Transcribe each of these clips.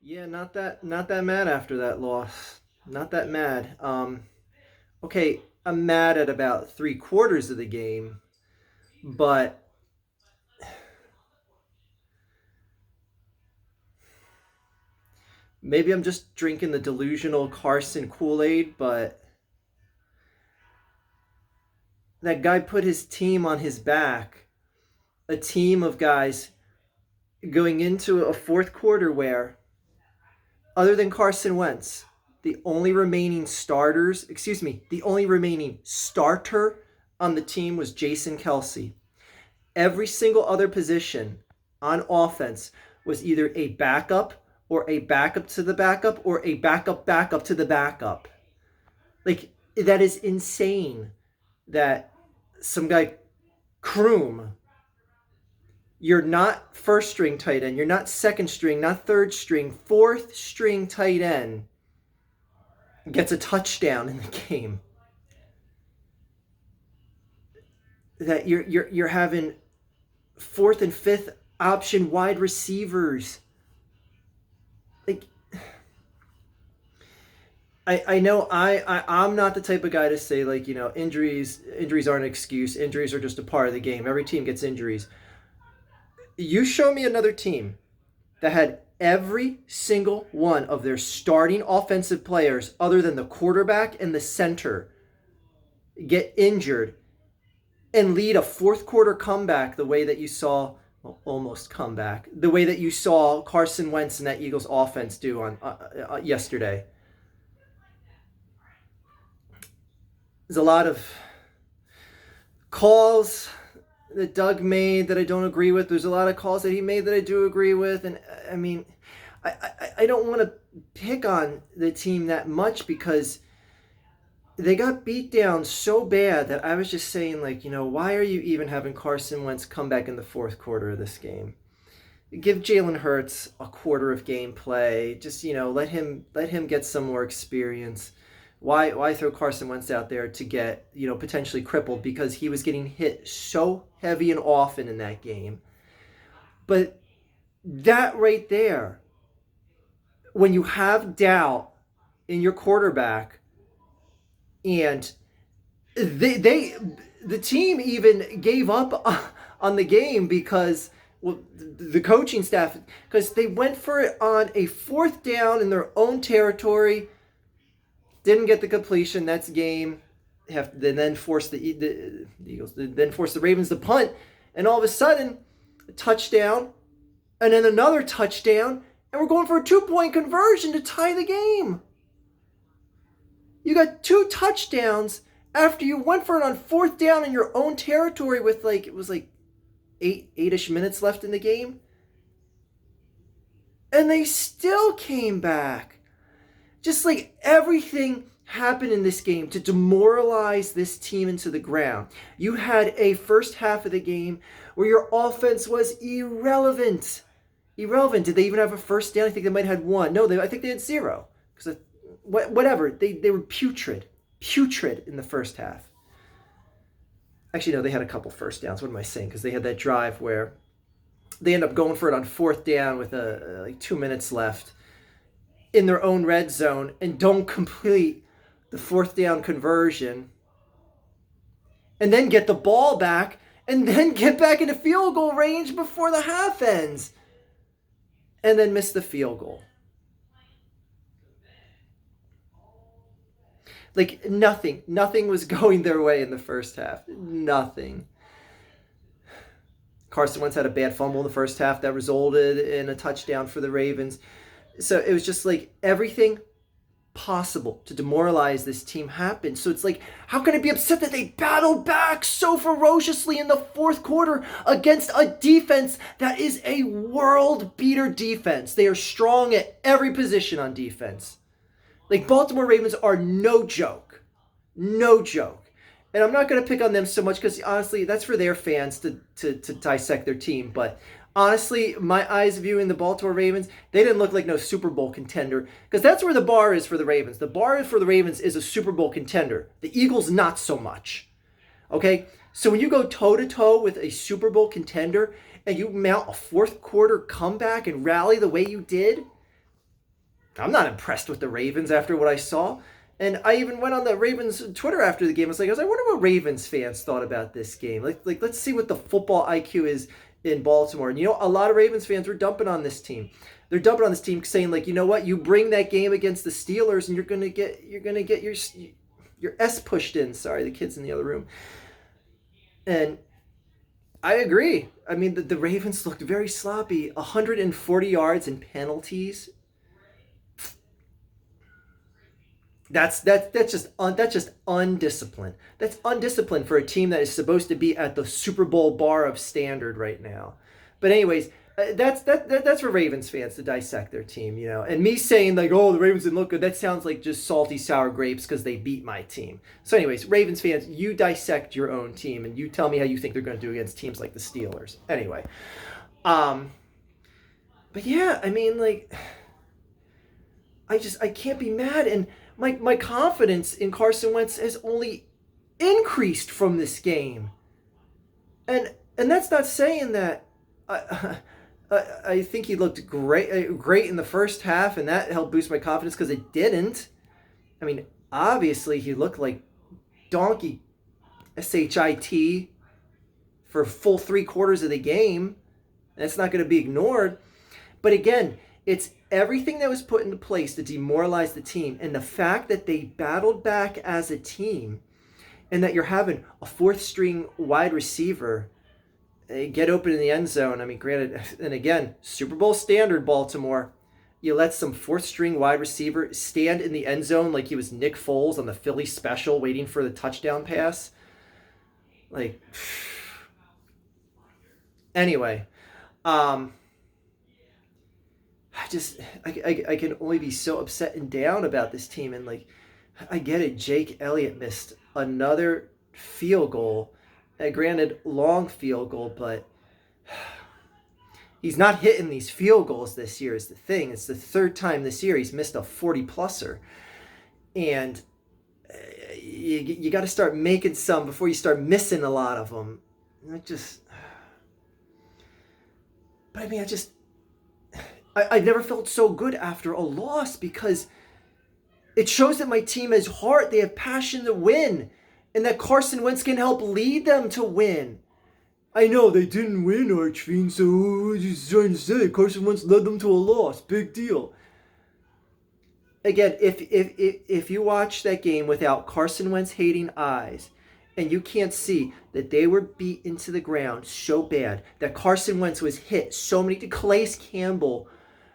Yeah, not that mad after that loss. Not that mad. Okay, I'm mad at about three quarters of the game, but maybe I'm just drinking the delusional Carson Kool-Aid, but that guy put his team on his back. A team of guys going into a fourth quarter where, other than Carson Wentz, the only remaining starter on the team was Jason Kelsey. Every single other position on offense was either a backup or a backup to the backup or a backup to the backup. Like, that is insane that some guy, Kroom, you're not first string tight end, you're not second string, not third string, fourth string tight end, gets a touchdown in the game. That you're having fourth and fifth option wide receivers. Like, I know I'm not the type of guy to say, like, injuries aren't an excuse. Injuries are just a part of the game. Every team gets injuries. You show me another team that had every single one of their starting offensive players, other than the quarterback and the center, get injured and lead a fourth quarter comeback the way that you saw, well, almost comeback, the way that you saw Carson Wentz and that Eagles offense do on yesterday. There's a lot of calls that Doug made that I don't agree with. There's a lot of calls that he made that I do agree with. And I mean, I don't want to pick on the team that much because they got beat down so bad that I was just saying, like, why are you even having Carson Wentz come back in the fourth quarter of this game? Give Jalen Hurts a quarter of gameplay. Just, let him get some more experience. Why throw Carson Wentz out there to get, potentially crippled, because he was getting hit so heavy and often in that game. But that right there, when you have doubt in your quarterback, and the team even gave up on the game because, well, the coaching staff, because they went for it on a fourth down in their own territory, didn't get the completion. That's game. They then forced the Eagles. Then forced the Ravens to punt, and all of a sudden, a touchdown, and then another touchdown, and we're going for a 2-point conversion to tie the game. You got two touchdowns after you went for it on fourth down in your own territory with, like, it was like eight-ish minutes left in the game, and they still came back. Just like everything happened in this game to demoralize this team into the ground. You had a first half of the game where your offense was irrelevant. Did they even have a first down? I think they might have had one. No, I think they had zero. Because whatever, they were putrid in the first half. Actually, no, they had a couple first downs. What am I saying? Because they had that drive where they end up going for it on fourth down with like 2 minutes left in their own red zone and don't complete the fourth down conversion, and then get the ball back and then get back into field goal range before the half ends, and then miss the field goal. Like, nothing was going their way in the first half. Nothing. Carson Wentz had a bad fumble in the first half that resulted in a touchdown for the Ravens. So it was just like everything possible to demoralize this team happened. So it's like, how can I be upset that they battled back so ferociously in the fourth quarter against a defense that is a world beater defense? They are strong at every position on defense. Like, Baltimore Ravens are no joke. No joke. And I'm not going to pick on them so much because, honestly, that's for their fans to dissect their team. But honestly, my eyes viewing the Baltimore Ravens, they didn't look like no Super Bowl contender, because that's where the bar is for the Ravens. The bar for the Ravens is a Super Bowl contender. The Eagles, not so much. Okay? So when you go toe-to-toe with a Super Bowl contender and you mount a fourth quarter comeback and rally the way you did, I'm not impressed with the Ravens after what I saw. And I even went on the Ravens Twitter after the game. I wonder what Ravens fans thought about this game. Like let's see what the football IQ is in Baltimore. And a lot of Ravens fans were dumping on this team. They're dumping on this team, saying like, you know what, you bring that game against the Steelers, and you're gonna get your S pushed in. Sorry, the kids in the other room. And I agree. I mean, the Ravens looked very sloppy. 140 yards in penalties. That's just undisciplined. That's undisciplined for a team that is supposed to be at the Super Bowl bar of standard right now. But anyways, that's for Ravens fans to dissect their team, And me saying like, oh, the Ravens didn't look good, that sounds like just salty sour grapes because they beat my team. So anyways, Ravens fans, you dissect your own team and you tell me how you think they're going to do against teams like the Steelers. Anyway, but yeah, I mean, like, I can't be mad. And my confidence in Carson Wentz has only increased from this game. And that's not saying that I think he looked great in the first half, and that helped boost my confidence because it didn't. I mean, obviously he looked like donkey shit for full 3/4 of the game. That's not going to be ignored. But again, it's everything that was put into place to demoralize the team, and the fact that they battled back as a team, and that you're having a fourth string wide receiver get open in the end zone. I mean, granted, and again, Super Bowl standard Baltimore, you let some fourth string wide receiver stand in the end zone like he was Nick Foles on the Philly special waiting for the touchdown pass. Like, anyway, I can only be so upset and down about this team. And like, I get it. Jake Elliott missed another field goal. Granted, long field goal, but he's not hitting these field goals this year is the thing. It's the third time this year he's missed a 40-pluser. And you got to start making some before you start missing a lot of them. But I mean, I've never felt so good after a loss because it shows that my team has heart. They have passion to win. And that Carson Wentz can help lead them to win. I know they didn't win, Archfiend, so he's trying to say Carson Wentz led them to a loss. Big deal. Again, if you watch that game without Carson Wentz hating eyes, and you can't see that they were beat into the ground so bad, that Carson Wentz was hit so many, Calais Campbell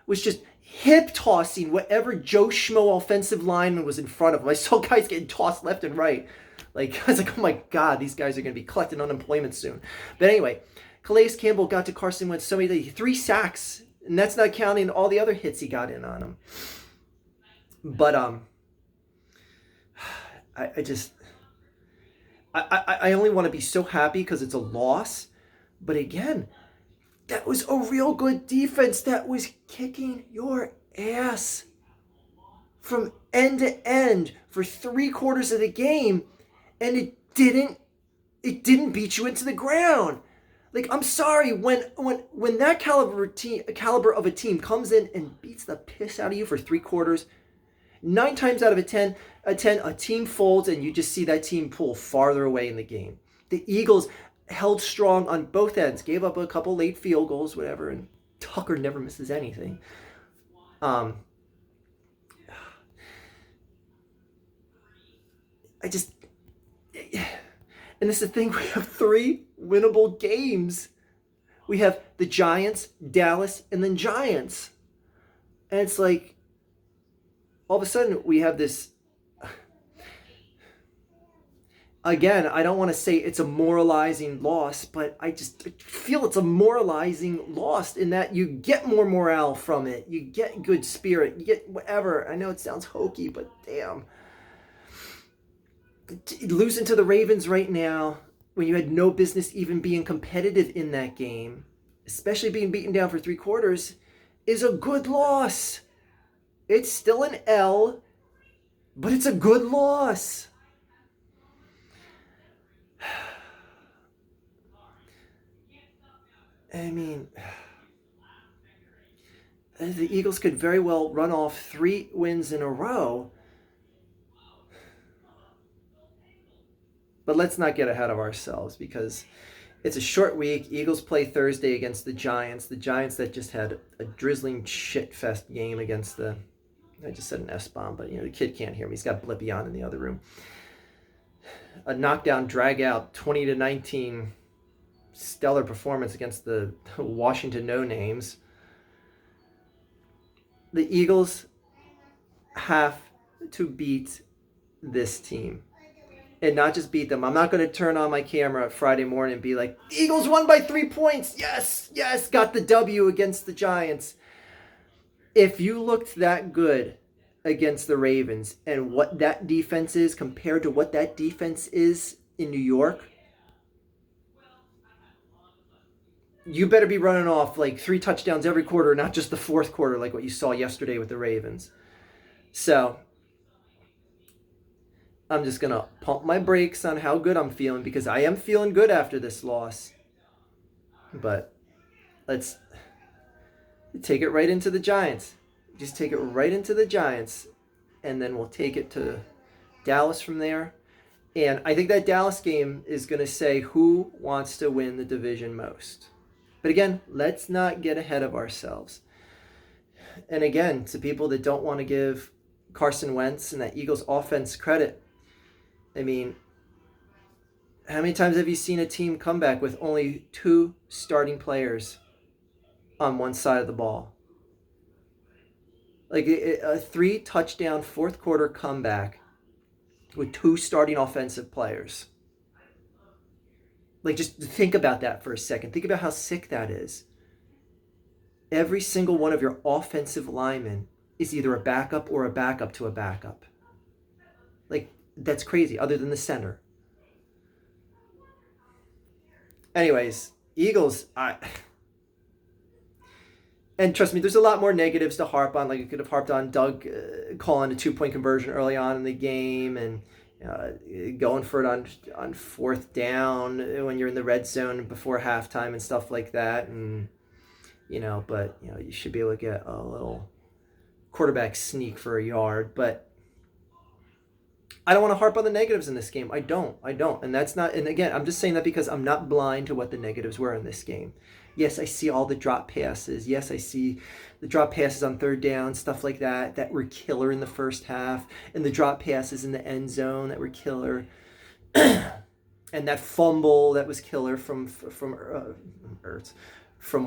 was just hip tossing whatever Joe Schmo offensive lineman was in front of him. I saw guys getting tossed left and right. Like, I was like, oh my God, these guys are going to be collecting unemployment soon. But anyway, Calais Campbell got to Carson Wentz so many, 3 sacks, and that's not counting all the other hits he got in on him. But I only want to be so happy because it's a loss. But again, that was a real good defense that was kicking your ass from end to end for 3/4 of the game. And it didn't beat you into the ground. Like, I'm sorry, when that caliber of a team comes in and beats the piss out of you for 3/4, 9 times out of 10, a team folds and you just see that team pull farther away in the game. The Eagles held strong on both ends, gave up a couple late field goals, whatever, and Tucker never misses anything. And this is the thing, we have 3 winnable games. We have the Giants, Dallas, and then Giants. And it's like, all of a sudden, we have this. Again, I don't want to say it's a moralizing loss, but I just feel it's a moralizing loss in that you get more morale from it. You get good spirit. You get whatever. I know it sounds hokey, but damn. Losing to the Ravens right now, when you had no business even being competitive in that game, especially being beaten down for 3/4, is a good loss. It's still an L, but it's a good loss. I mean, the Eagles could very well run off 3 wins in a row. But let's not get ahead of ourselves because it's a short week. Eagles play Thursday against the Giants. The Giants that just had a drizzling shit-fest game against the... I just said an S-bomb, but the kid can't hear me. He's got Blippy on in the other room. A knockdown, drag-out, 20-19 stellar performance against the Washington no-names. The Eagles have to beat this team. And not just beat them. I'm not going to turn on my camera Friday morning and be like, the Eagles won by 3 points. Yes, yes, got the W against the Giants. If you looked that good against the Ravens and what that defense is compared to what that defense is in New York, you better be running off like 3 touchdowns every quarter, not just the fourth quarter like what you saw yesterday with the Ravens. So I'm just going to pump my brakes on how good I'm feeling because I am feeling good after this loss. But let's take it right into the Giants. Just take it right into the Giants, and then we'll take it to Dallas from there. And I think that Dallas game is going to say who wants to win the division most. But again, let's not get ahead of ourselves. And again, to people that don't want to give Carson Wentz and that Eagles offense credit, I mean, how many times have you seen a team come back with only 2 starting players on one side of the ball? Like a 3-touchdown fourth quarter comeback with 2 starting offensive players. Like, just think about that for a second. Think about how sick that is. Every single one of your offensive linemen is either a backup or a backup to a backup. Like, that's crazy, other than the center. Anyways, Eagles, and trust me, there's a lot more negatives to harp on. Like, you could have harped on Doug calling a 2-point conversion early on in the game and going for it on 4th down when you're in the red zone before halftime and stuff like that. And, but, you should be able to get a little quarterback sneak for a yard. But I don't want to harp on the negatives in this game. I don't. And that's not, and again, I'm just saying that because I'm not blind to what the negatives were in this game. Yes, I see all the drop passes. Yes, I see the drop passes on 3rd down, stuff like that were killer in the first half. And the drop passes in the end zone that were killer. And that fumble that was killer from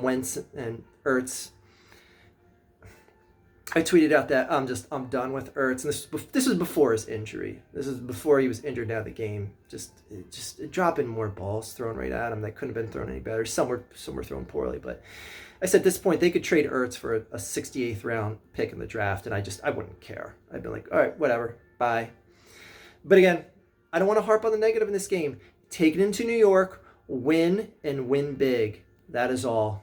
Wentz and Ertz. I tweeted out that I'm done with Ertz, and this was before his injury. This is before he was injured out of the game. Just dropping more balls thrown right at him that couldn't have been thrown any better. Some were thrown poorly, but I said at this point they could trade Ertz for a 68th round pick in the draft, and I wouldn't care. I'd be like, all right, whatever, bye. But again, I don't want to harp on the negative in this game. Take it into New York, win and win big. That is all.